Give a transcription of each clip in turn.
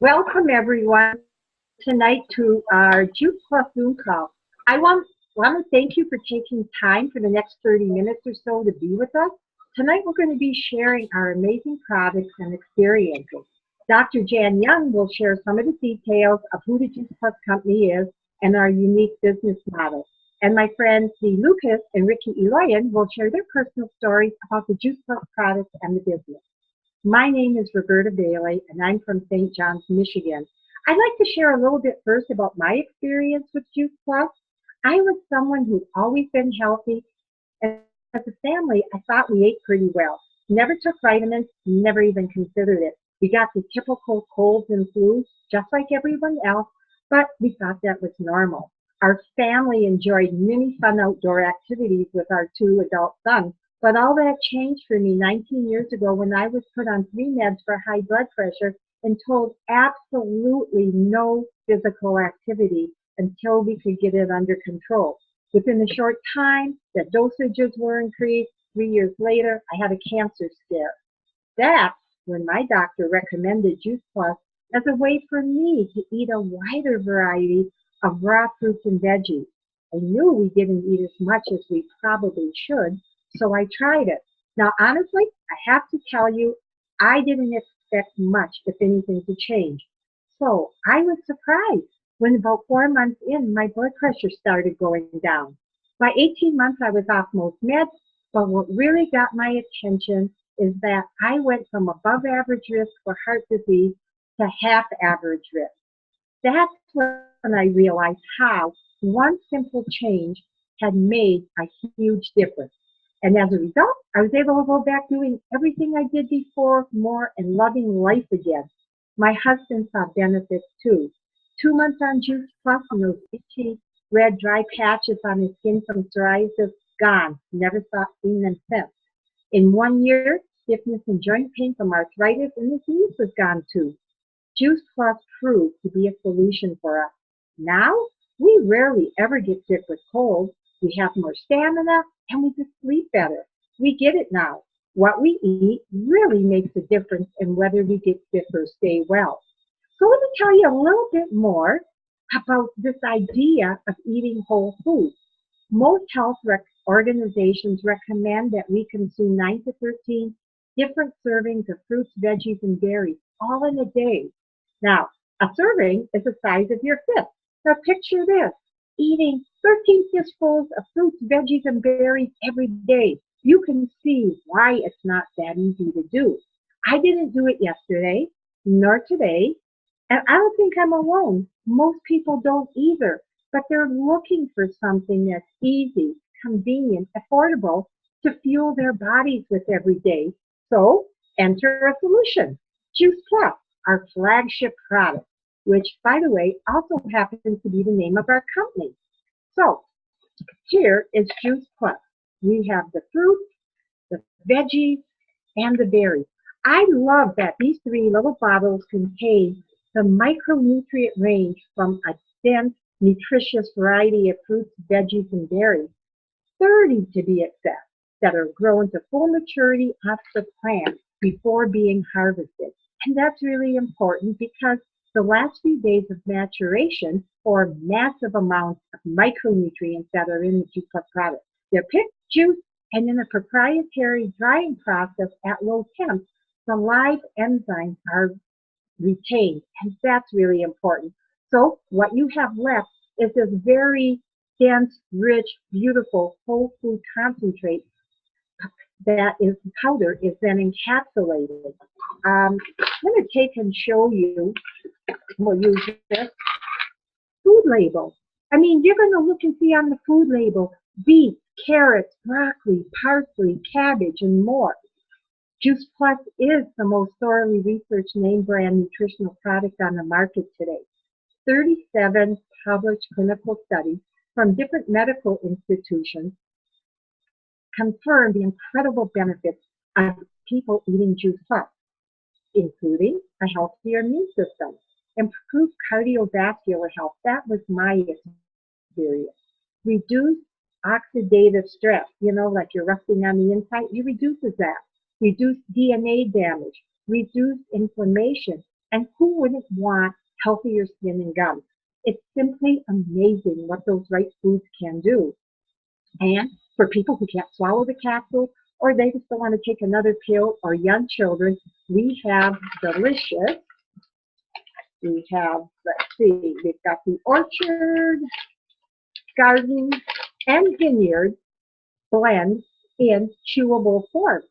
Welcome everyone tonight to our Juice Plus Zoom call. I want to thank you for taking time for the next 30 minutes or so to be with us. Tonight we're going to be sharing our amazing products and experiences. Dr. Jan Young will share some of the details of who the Juice Plus company is and our unique business model. And my friends Lee Lucas and Rikki Eloian will share their personal stories about the Juice Plus products and the business. My name is Roberta and I'm from St. John's, Michigan. I'd like to share a little bit first about my experience with Juice Plus. I was someone who'd always been healthy, and as a family, I thought we ate pretty well. Never took vitamins, never even considered it. We got the typical colds and flus, just like everyone else, but we thought that was normal. Our family enjoyed many fun outdoor activities with our two adult sons, but all that changed for me 19 years ago when I was put on 3 meds for high blood pressure and told absolutely no physical activity until we could get it under control. Within a short time, the dosages were increased. 3 years later, I had a cancer scare. That's when my doctor recommended Juice Plus as a way for me to eat a wider variety of raw fruits and veggies. I knew we didn't eat as much as we probably should, so I tried it. Now, honestly, I have to tell you, I didn't expect much, if anything, to change. So I was surprised when about 4 months in, my blood pressure started going down. By 18 months, I was off most meds, but what really got my attention is that I went from above average risk for heart disease to half average risk. That's when I realized how one simple change had made a huge difference. And as a result, I was able to go back doing everything I did before, more, and loving life again. My husband saw benefits too. 2 months on Juice Plus and those itchy, red, dry patches on his skin from psoriasis, gone. Never seen them since. In 1 year, stiffness and joint pain from arthritis in his knees was gone too. Juice Plus proved to be a solution for us. Now, we rarely ever get sick with colds. We have more stamina and we just sleep better. We get it now. What we eat really makes a difference in whether we get sick or stay well. So let me tell you a little bit more about this idea of eating whole foods. Most health organizations recommend that we consume 9 to 13 different servings of fruits, veggies, and berries all in a day. Now, a serving is the size of your fist. Now picture this, eating 13 fistfuls of fruits, veggies, and berries every day. You can see why it's not that easy to do. I didn't do it yesterday, nor today, and I don't think I'm alone. Most people don't either, but they're looking for something that's easy, convenient, affordable to fuel their bodies with every day. So enter a solution, Juice Plus, our flagship product, which, by the way, also happens to be the name of our company. So here is Juice Plus. We have the fruits, the veggies, and the berries. I love that these 3 little bottles contain the micronutrient range from a dense, nutritious variety of fruits, veggies, and berries, 30 to be exact, that are grown to full maturity off the plant before being harvested. And that's really important because the last few days of maturation form massive amounts of micronutrients that are in the Juice Plus product. They're picked, juiced, and in a proprietary drying process at low temps, the live enzymes are retained, and that's really important. So what you have left is this very dense, rich, beautiful whole food concentrate that is powder is then encapsulated. I'm going to take and show you, we'll use this, food label. I mean, you're going to look and see on the food label, beets, carrots, broccoli, parsley, cabbage, and more. Juice Plus is the most thoroughly researched name brand nutritional product on the market today. 37 published clinical studies from different medical institutions confirm the incredible benefits of people eating Juice Plus, including a healthier immune system, improved cardiovascular health, that was my experience, reduced oxidative stress, like you're rusting on the inside, it reduces that, reduced DNA damage, reduced inflammation, And who wouldn't want healthier skin and gums? It's simply amazing what those right foods can do. And for people who can't swallow the capsule or they just don't want to take another pill, or young children, we have delicious. We have, let's see, we've got the Orchard, Garden, and Vineyard blend in chewable form.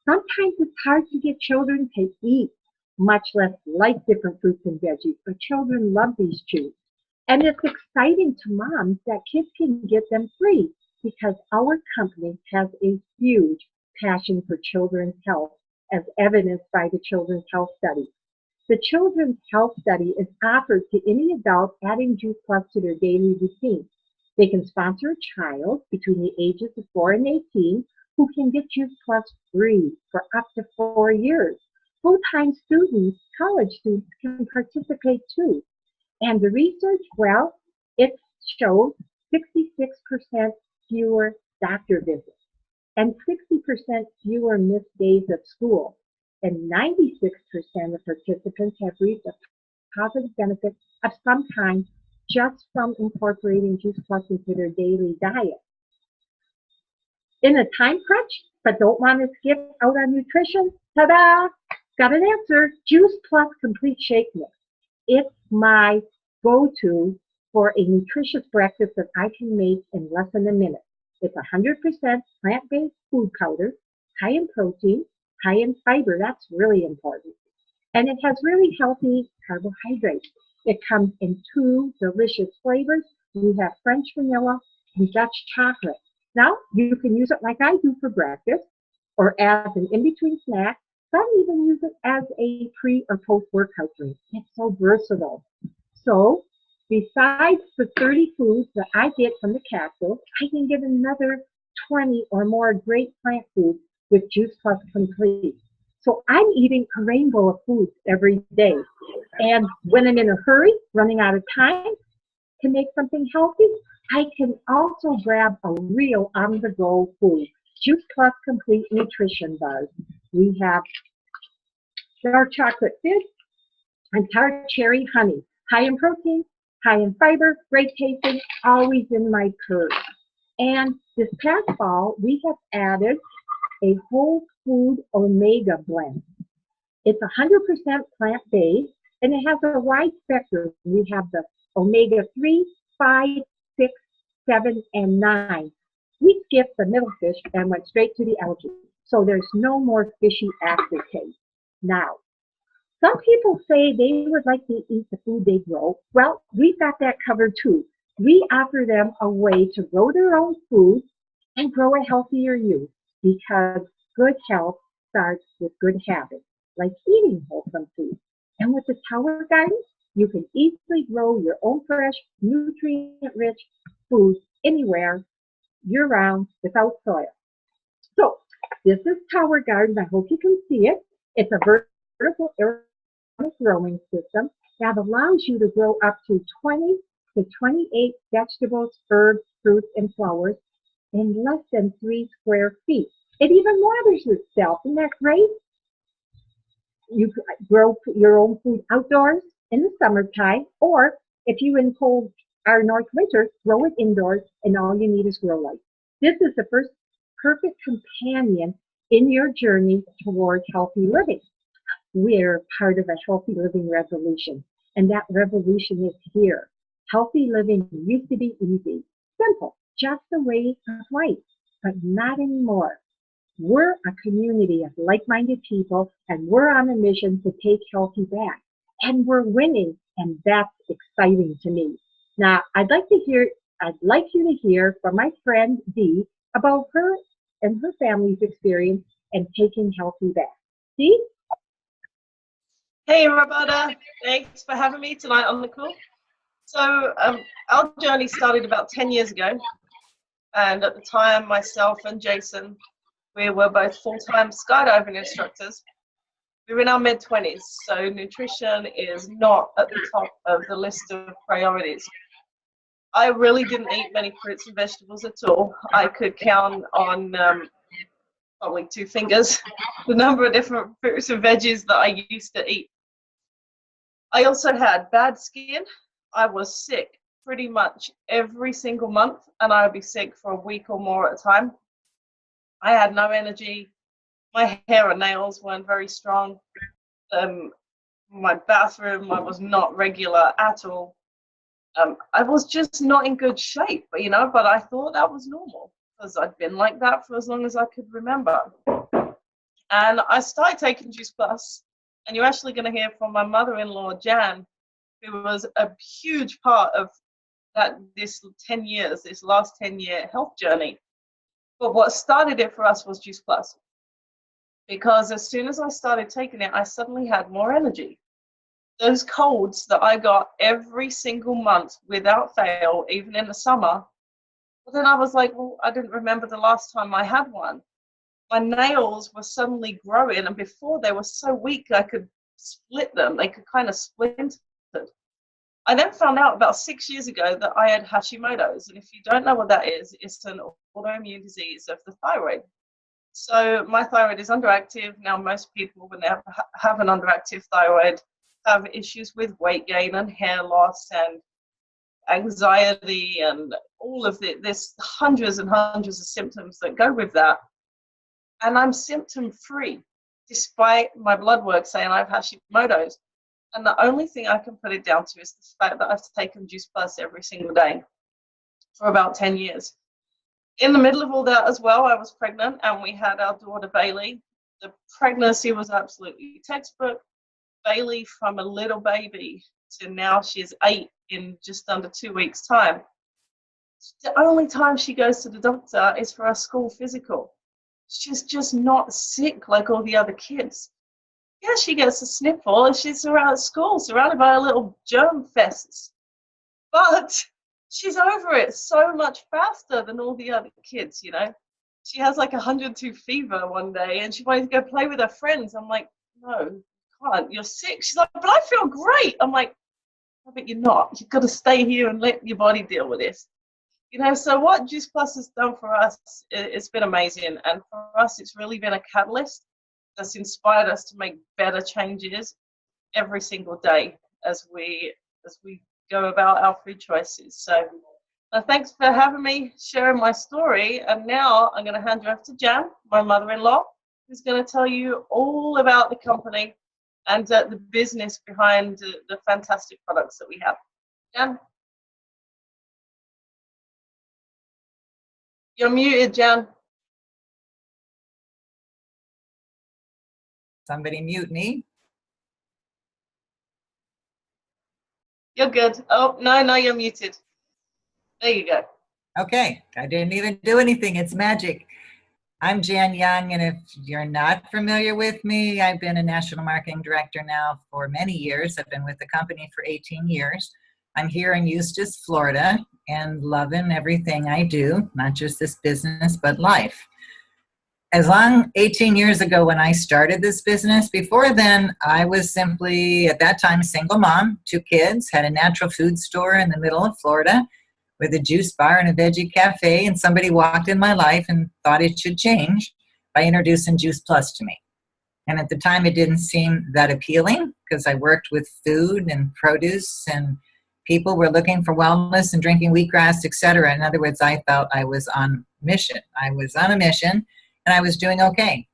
Sometimes it's hard to get children to eat, much less like different fruits and veggies, but children love these chews. And it's exciting to moms that kids can get them free because our company has a huge passion for children's health, as evidenced by the Children's Health Study. The Children's Health Study is offered to any adult adding Juice Plus to their daily routine. They can sponsor a child between the ages of 4 and 18 who can get Juice Plus free for up to 4 years. Full-time students, college students can participate too. And the research, well, it shows 66% fewer doctor visits and 60% fewer missed days of school. And 96% of participants have reaped a positive benefit of some kind just from incorporating Juice Plus into their daily diet. In a time crunch, but don't want to skip out on nutrition, ta-da! Got an answer. Juice Plus Complete Shake Mix. It's my go-to for a nutritious breakfast that I can make in less than a minute. It's 100% plant-based food powder, high in protein, high in fiber. That's really important. And it has really healthy carbohydrates. It comes in 2 delicious flavors. We have French vanilla and Dutch chocolate. Now, you can use it like I do for breakfast or as an in-between snack. Some even use it as a pre or post-workout drink. It's so versatile. So, besides the 30 foods that I get from the capsule, I can get another 20 or more great plant foods with Juice Plus Complete. So I'm eating a rainbow of foods every day. And when I'm in a hurry, running out of time to make something healthy, I can also grab a real on-the-go food. Juice Plus Complete Nutrition Bars. We have dark chocolate fizz and tart cherry honey. High in protein, high in fiber, great tasting, always in my purse. And this past fall, we have added a whole food omega blend. It's 100% plant-based, and it has a wide spectrum. We have the omega 3, 5, 6, 7, and 9. We skipped the middle fish and went straight to the algae. So there's no more fishy aftertaste. Now, some people say they would like to eat the food they grow. Well, we've got that covered too. We offer them a way to grow their own food and grow a healthier you, because good health starts with good habits, like eating wholesome food. And with the Tower Garden, you can easily grow your own fresh, nutrient-rich food anywhere, year-round, without soil. So, this is Tower Garden. I hope you can see it. It's a vertical aerobic growing system that allows you to grow up to 20 to 28 vegetables, herbs, fruits, and flowers in less than 3 square feet. It even waters itself. Isn't that great? You grow your own food outdoors in the summertime, or if you in cold or north winter, grow it indoors, and all you need is grow light. This is the first perfect companion in your journey towards healthy living. We're part of a healthy living revolution, and that revolution is here. Healthy living used to be easy, simple, just a way of life, but not anymore. We're a community of like-minded people, and we're on a mission to take healthy back. And we're winning, and that's exciting to me. Now, I'd like you to hear from my friend Dee about her and her family's experience in taking healthy back. Dee? Hey, Roberta. Thanks for having me tonight on the call. So, our journey started about 10 years ago. And at the time, myself and Jason, we were both full-time skydiving instructors. We were in our mid-20s, so nutrition is not at the top of the list of priorities. I really didn't eat many fruits and vegetables at all. I could count on probably 2 fingers the number of different fruits and veggies that I used to eat. I also had bad skin. I was sick pretty much every single month, and I would be sick for a week or more at a time. I had no energy. My hair and nails weren't very strong. Um, my bathroom, I was not regular at all. I was just not in good shape, but I thought that was normal because I'd been like that for as long as I could remember. And I started taking Juice Plus, and you're actually going to hear from my mother-in-law, Jan, who was a huge part of this last 10-year health journey. But what started it for us was Juice Plus, because as soon as I started taking it, I suddenly had more energy. Those colds that I got every single month without fail, even in the summer, but then I was like, well, I didn't remember the last time I had one. My nails were suddenly growing, and before they were so weak I could split them. They could kind of splinter. I then found out about 6 years ago that I had Hashimoto's, and if you don't know what that is, it's an autoimmune disease of the thyroid. So my thyroid is underactive. Now most people, when they have an underactive thyroid, have issues with weight gain and hair loss and anxiety and all of there's hundreds and hundreds of symptoms that go with that. And I'm symptom free, despite my blood work saying I've Hashimoto's. And the only thing I can put it down to is the fact that I've taken Juice Plus every single day for about 10 years. In the middle of all that as well, I was pregnant, and we had our daughter Bailey. The pregnancy was absolutely textbook. Bailey, from a little baby to now she's 8 in just under 2 weeks' time. The only time she goes to the doctor is for a school physical. She's just not sick like all the other kids. Yeah, she gets a sniffle and she's around at school, surrounded by a little germ fests. But she's over it so much faster than all the other kids, She has like 102 fever one day and she wanted to go play with her friends. I'm like, no, you can't. You're sick. She's like, but I feel great. I'm like, no, but you're not. You've got to stay here and let your body deal with this. So what Juice Plus has done for us, it's been amazing. And for us, it's really been a catalyst that's inspired us to make better changes every single day as we go about our food choices. So thanks for having me, sharing my story. And now I'm going to hand you over to Jan, my mother-in-law, who's going to tell you all about the company and the business behind the fantastic products that we have. Jan? You're muted, Jan. Somebody mute me. You're good. Oh, no, you're muted. There you go. Okay, I didn't even do anything. It's magic. I'm Jan Young, and if you're not familiar with me, I've been a national marketing director now for many years. I've been with the company for 18 years. I'm here in Eustis, Florida, and loving everything I do, not just this business, but life. 18 years ago when I started this business, before then, I was simply, at that time, single mom, 2 kids, had a natural food store in the middle of Florida with a juice bar and a veggie cafe, and somebody walked in my life and thought it should change by introducing Juice Plus to me. And at the time, it didn't seem that appealing because I worked with food and produce, and people were looking for wellness and drinking wheatgrass, etc. In other words, I felt I was on mission. I was on a mission, and I was doing okay.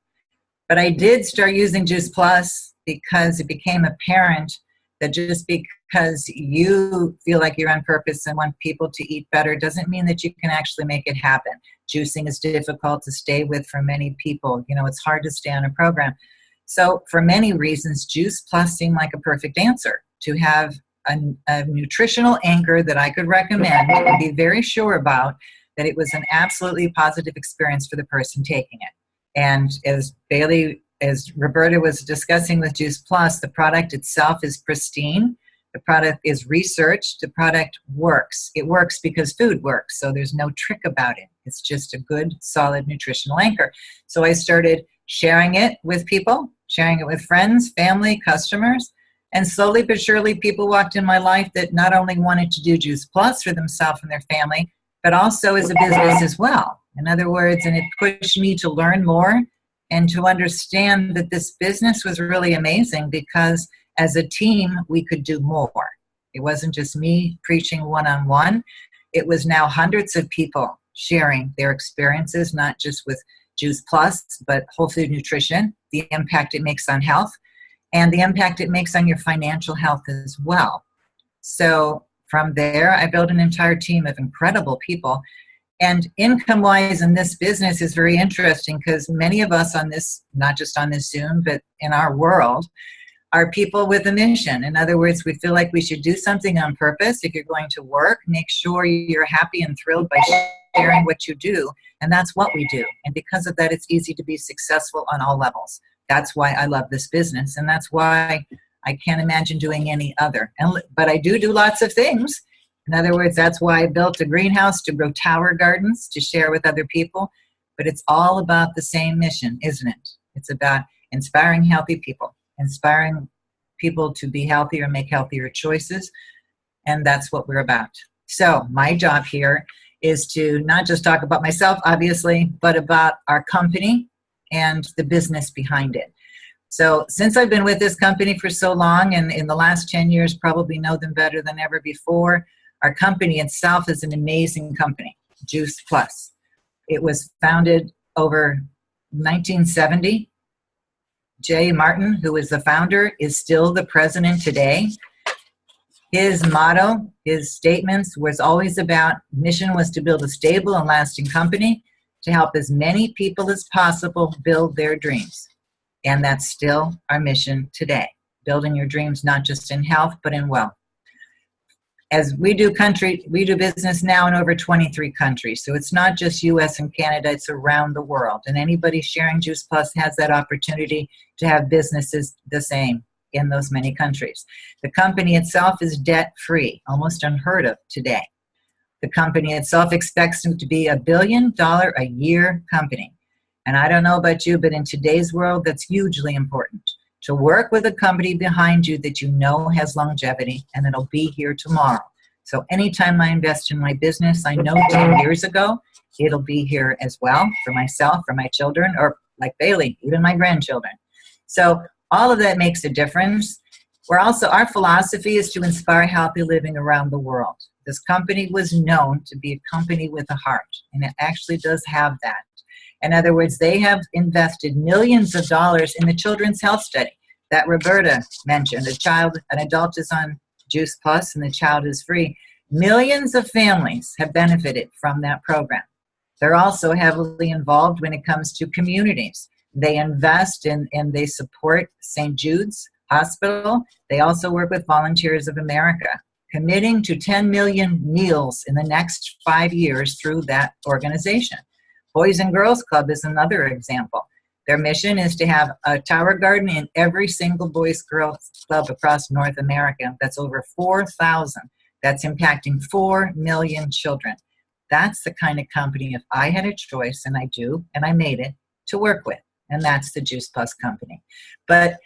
But I did start using Juice Plus because it became apparent that just because you feel like you're on purpose and want people to eat better doesn't mean that you can actually make it happen. Juicing is difficult to stay with for many people. It's hard to stay on a program. So for many reasons, Juice Plus seemed like a perfect answer to have a nutritional anchor that I could recommend and be very sure about that it was an absolutely positive experience for the person taking it. And as Roberta was discussing with Juice Plus, the product itself is pristine. The product is researched. The product works. It works because food works, so there's no trick about it. It's just a good, solid nutritional anchor. So I started sharing it with people, sharing it with friends, family, customers, and slowly but surely people walked in my life that not only wanted to do Juice Plus for themselves and their family, but also as a business as well. In other words, and it pushed me to learn more and to understand that this business was really amazing because as a team, we could do more. It wasn't just me preaching one-on-one. It was now hundreds of people sharing their experiences, not just with Juice Plus, but whole food nutrition, the impact it makes on health, and the impact it makes on your financial health as well. So from there, I built an entire team of incredible people. And income-wise in this business is very interesting because many of us on this, not just on this Zoom, but in our world, are people with a mission. In other words, we feel like we should do something on purpose. If you're going to work, make sure you're happy and thrilled by sharing what you do. And that's what we do. And because of that, it's easy to be successful on all levels. That's why I love this business. And that's why I can't imagine doing any other. But I do lots of things. In other words, that's why I built a greenhouse to grow tower gardens to share with other people. But it's all about the same mission, isn't it? It's about inspiring healthy people, inspiring people to be healthier, make healthier choices. And that's what we're about. So my job here is to not just talk about myself, obviously, but about our company and the business behind it. So since I've been with this company for so long, and in the last 10 years, probably know them better than ever before, our company itself is an amazing company, Juice Plus. It was founded over 1970. Jay Martin, who is the founder, is still the president today. His motto, his statements was always about, mission was to build a stable and lasting company to help as many people as possible build their dreams. And that's still our mission today, building your dreams not just in health, but in wealth. As we do business now in over 23 countries. So it's not just US and Canada, it's around the world. And anybody sharing Juice Plus has that opportunity to have businesses the same in those many countries. The company itself is debt-free, almost unheard of today. The company itself expects to be $1 billion a year company. And I don't know about you, but in today's world, that's hugely important. To work with a company behind you that you know has longevity and that'll be here tomorrow. So anytime I invest in my business, I know 10 years ago, it'll be here as well for myself, for my children, or like Bailey, even my grandchildren. So all of that makes a difference. Our philosophy is to inspire healthy living around the world. This company was known to be a company with a heart, and it actually does have that. In other words, they have invested millions of dollars in the children's health study that Roberta mentioned. An adult is on Juice Plus and the child is free. Millions of families have benefited from that program. They're also heavily involved when it comes to communities. They invest in and they support St. Jude's Hospital. They also work with Volunteers of America, committing to 10 million meals in the next 5 years through that organization. Boys and Girls Club is another example. Their mission is to have a tower garden in every single Boys Girls Club across North America. That's over 4,000. That's impacting 4 million children. That's the kind of company, if I had a choice, and I do, and I made it, to work with. And that's the Juice Plus company. But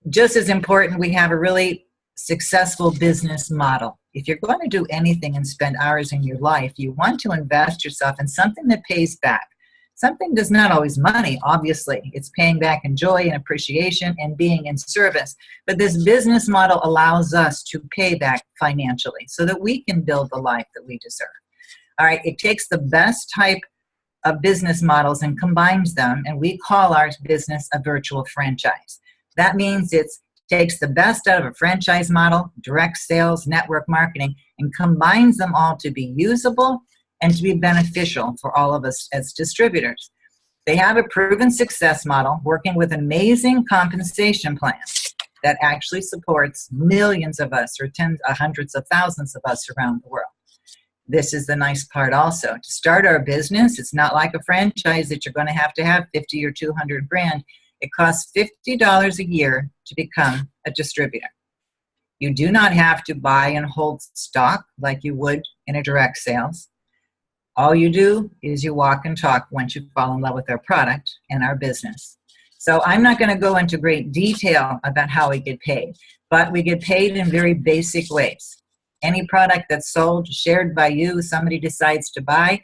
just as important, we have a really successful business model. If you're going to do anything and spend hours in your life, you want to invest yourself in something that pays back. Something does not always money, obviously. It's paying back in joy and appreciation and being in service. But this business model allows us to pay back financially so that we can build the life that we deserve. All right, it takes the best type of business models and combines them, and we call our business a virtual franchise. That means it takes the best out of a franchise model, direct sales, network marketing, and combines them all to be usable and to be beneficial for all of us as distributors. They have a proven success model working with an amazing compensation plan that actually supports millions of us or hundreds of thousands of us around the world. This is the nice part also. To start our business, it's not like a franchise that you're going to have 50 or 200 grand. It costs $50 a year to become a distributor. You do not have to buy and hold stock like you would in a direct sales. All you do is you walk and talk once you fall in love with our product and our business. So I'm not going to go into great detail about how we get paid, but we get paid in very basic ways. Any product that's sold, shared by you, somebody decides to buy,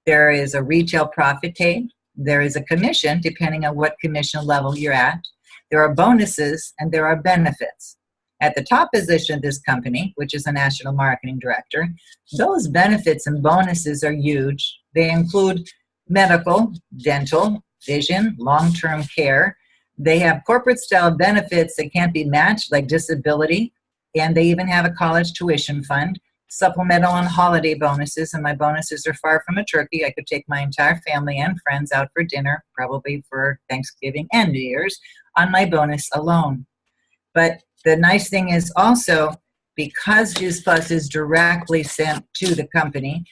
there is a retail profit paid. There is a commission, depending on what commission level you're at. There are bonuses and there are benefits. at the top position of this company, which is a national marketing director, those benefits and bonuses are huge. They include medical, dental, vision, long-term care. They have corporate style benefits that can't be matched, like disability, and they even have a college tuition fund, supplemental and holiday bonuses, and my bonuses are far from a turkey. I could take my entire family and friends out for dinner, probably for Thanksgiving and New Year's, on my bonus alone. But the nice thing is also, because Juice Plus is directly sent to the company,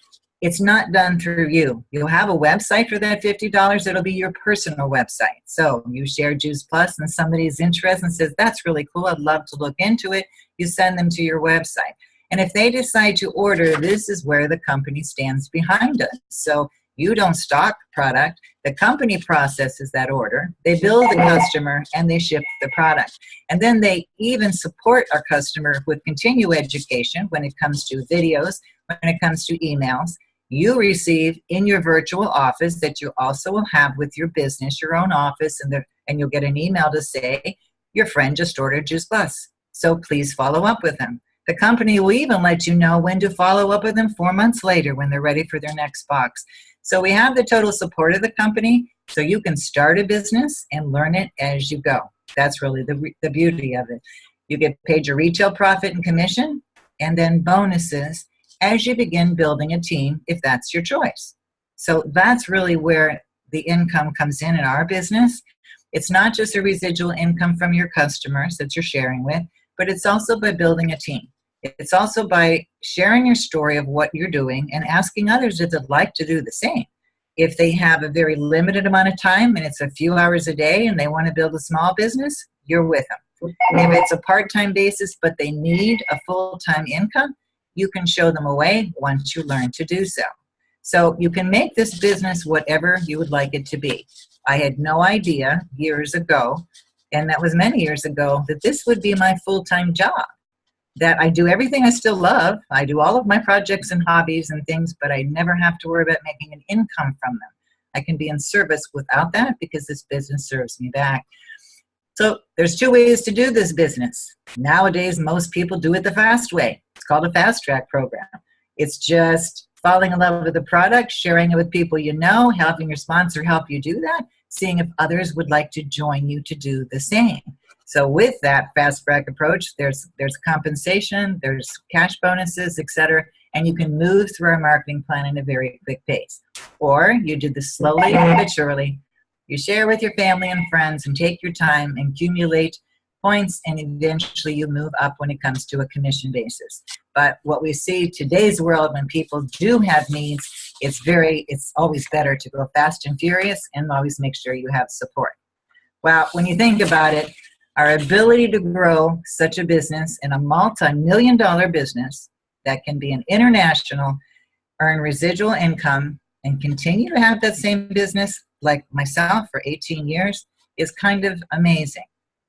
it's not done through you. You'll have a website for that $50. It'll be your personal website. So you share Juice Plus and somebody's interested and says, that's really cool, I'd love to look into it. You send them to your website. And if they decide to order, this is where the company stands behind us. So you don't stock product. The company processes that order. They bill the customer and they ship the product. And then they even support our customer with continued education when it comes to videos, when it comes to emails. You receive in your virtual office that you also will have with your business, your own office, and you'll get an email to say, your friend just ordered Juice Plus, so please follow up with them. The company will even let you know when to follow up with them 4 months later when they're ready for their next box. So we have the total support of the company, so you can start a business and learn it as you go. That's really the beauty of it. You get paid your retail profit and commission, and then bonuses as you begin building a team, if that's your choice. So that's really where the income comes in our business. It's not just a residual income from your customers that you're sharing with, but it's also by building a team. It's also by sharing your story of what you're doing and asking others if they'd like to do the same. If they have a very limited amount of time and it's a few hours a day and they want to build a small business, you're with them. If it's a part-time basis but they need a full-time income, you can show them a way once you learn to do so. So you can make this business whatever you would like it to be. I had no idea years ago, and that was many years ago, that this would be my full-time job. That I do everything I still love. I do all of my projects and hobbies and things, but I never have to worry about making an income from them. I can be in service without that because this business serves me back. So there's 2 ways to do this business. Nowadays, most people do it the fast way. It's called a fast track program. It's just falling in love with the product, sharing it with people you know, helping your sponsor help you do that, seeing if others would like to join you to do the same. So with that fast track approach, there's compensation, there's cash bonuses, etc., and you can move through our marketing plan in a very quick pace. Or you do this slowly but surely. You share with your family and friends and take your time and accumulate points, and eventually you move up when it comes to a commission basis. But what we see today's world, when people do have needs, it's always better to go fast and furious and always make sure you have support. Well, when you think about it, our ability to grow such a business in a multi-million-dollar business that can be an international, earn residual income, and continue to have that same business like myself for 18 years is kind of amazing.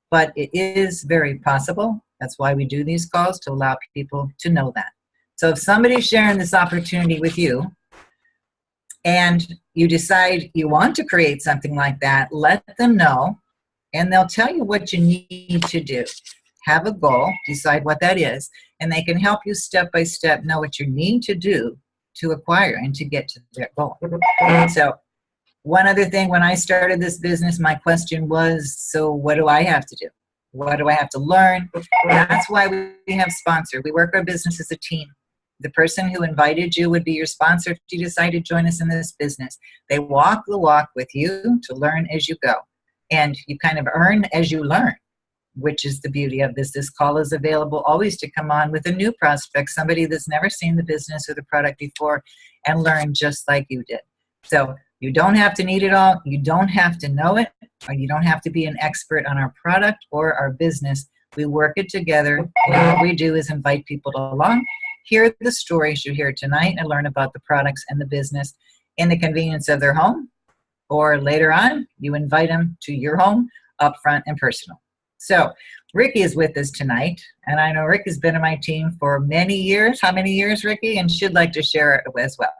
But it is very possible. That's why we do these calls, to allow people to know that. So if somebody's sharing this opportunity with you and you decide you want to create something like that, let them know, and they'll tell you what you need to do. Have a goal, decide what that is, and they can help you step by step know what you need to do to acquire and to get to their goal. So one other thing, when I started this business, my question was, so what do I have to do? What do I have to learn? That's why we have sponsors. We work our business as a team. The person who invited you would be your sponsor if you decide to join us in this business. They walk the walk with you to learn as you go. And you kind of earn as you learn, which is the beauty of this. This call is available always to come on with a new prospect, somebody that's never seen the business or the product before, and learn just like you did. So you don't have to need it all. You don't have to know it, or you don't have to be an expert on our product or our business. We work it together. And what we do is invite people along, hear the stories you hear tonight, and learn about the products and the business in the convenience of their home. Or later on, you invite them to your home, upfront and personal. So Rikki is with us tonight, and I know Rikki's been on my team for many years. How many years, Rikki? And she'd like to share it as well.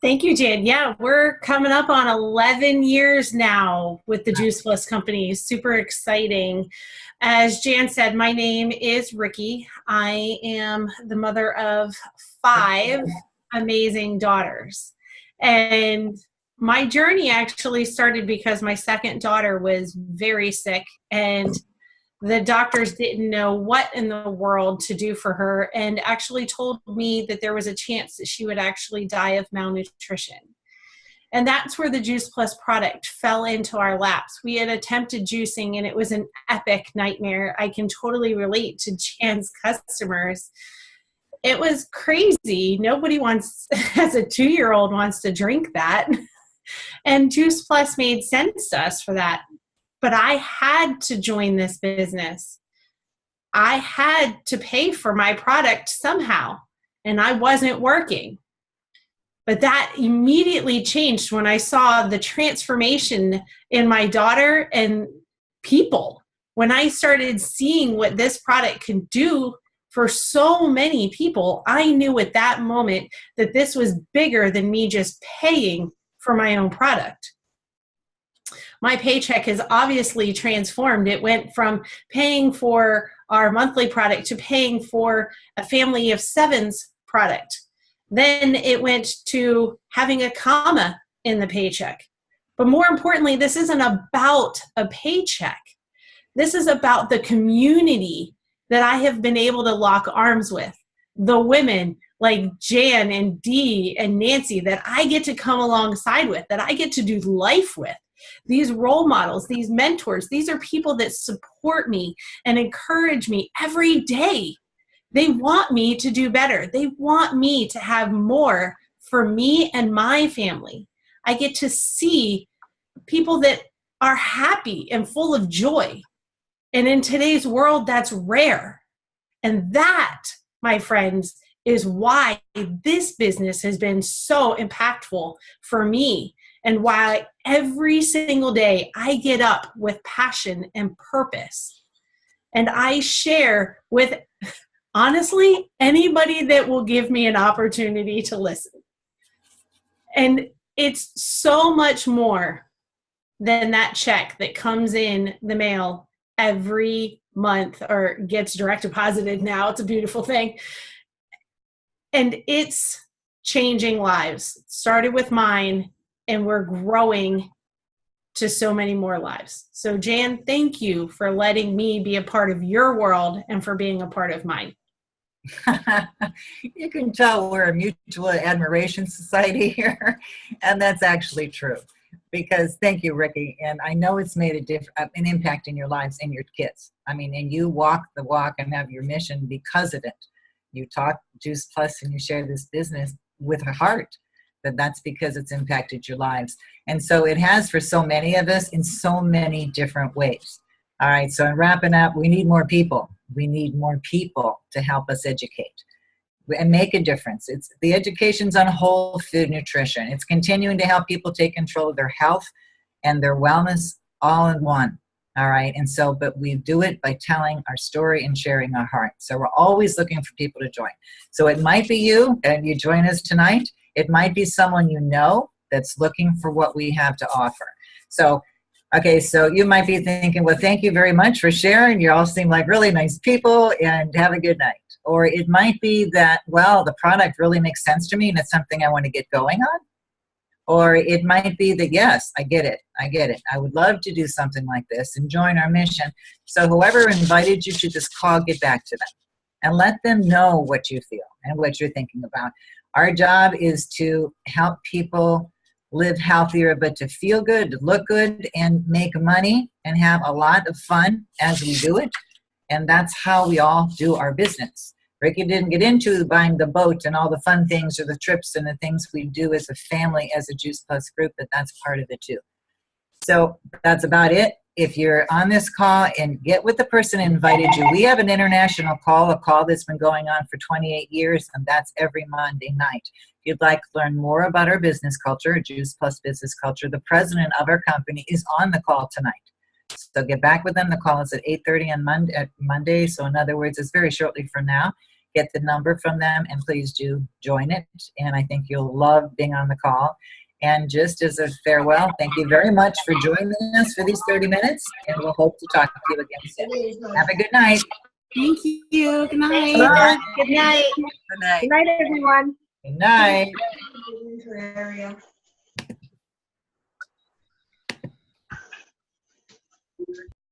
Thank you, Jan. Yeah, we're coming up on 11 years now with the Juice Plus company. Super exciting. As Jan said, my name is Rikki. I am the mother of 5 amazing daughters. And my journey actually started because my second daughter was very sick, and the doctors didn't know what in the world to do for her, and actually told me that there was a chance that she would actually die of malnutrition. And that's where the Juice Plus product fell into our laps. We had attempted juicing and it was an epic nightmare. I can totally relate to Jan's customers. It was crazy. Nobody wants, as a 2-year-old, wants to drink that. And Juice Plus made sense to us for that. But I had to join this business. I had to pay for my product somehow, and I wasn't working. But that immediately changed when I saw the transformation in my daughter and people. When I started seeing what this product could do for so many people, I knew at that moment that this was bigger than me just paying for my own product. My paycheck has obviously transformed. It went from paying for our monthly product to paying for a family of 7's product. Then it went to having a comma in the paycheck. But more importantly, this isn't about a paycheck. This is about the community that I have been able to lock arms with. The women like Jan and Dee and Nancy that I get to come alongside with, that I get to do life with. These role models, these mentors, these are people that support me and encourage me every day. They want me to do better. They want me to have more for me and my family. I get to see people that are happy and full of joy. And in today's world, that's rare. And that, my friends, is why this business has been so impactful for me, and why every single day I get up with passion and purpose. And I share with, honestly, anybody that will give me an opportunity to listen. And it's so much more than that check that comes in the mail every month or gets direct deposited now. It's a beautiful thing. And it's changing lives. It started with mine, and we're growing to so many more lives. So Jan, thank you for letting me be a part of your world and for being a part of mine. You can tell we're a mutual admiration society here, and that's actually true. Because thank you, Rikki, and I know it's made an impact in your lives and your kids. I mean, and you walk the walk and have your mission because of it. You talk Juice Plus and you share this business with a heart. That's because it's impacted your lives. And so it has for so many of us in so many different ways. All right, so in wrapping up, we need more people. We need more people to help us educate and make a difference. It's the education's on whole food nutrition. It's continuing to help people take control of their health and their wellness all in one. All right, and so, but we do it by telling our story and sharing our heart. So we're always looking for people to join. So it might be you, and you join us tonight. It might be someone you know that's looking for what we have to offer. So, okay, so you might be thinking, well, thank you very much for sharing. You all seem like really nice people, and have a good night. Or it might be that, well, the product really makes sense to me and it's something I want to get going on. Or it might be that, yes, I get it. I would love to do something like this and join our mission. So whoever invited you to this call, get back to them and let them know what you feel and what you're thinking about. Our job is to help people live healthier, but to feel good, to look good, and make money and have a lot of fun as we do it. And that's how we all do our business. Rikki didn't get into buying the boat and all the fun things or the trips and the things we do as a family, as a Juice Plus group, but that's part of it too. So that's about it. If you're on this call, and get with the person who invited you. We have an international call, a call that's been going on for 28 years, and that's every Monday night. If you'd like to learn more about our business culture, Juice Plus business culture, the president of our company is on the call tonight. So get back with them. The call is at 8:30 on Monday. So in other words, it's very shortly from now. get the number from them, and please do join it. And I think you'll love being on the call. And just as a farewell, thank you very much for joining us for these 30 minutes, and we'll hope to talk to you again soon. Have a good night. Thank you. Good night. Good night. Good night. Good night, everyone. Good night.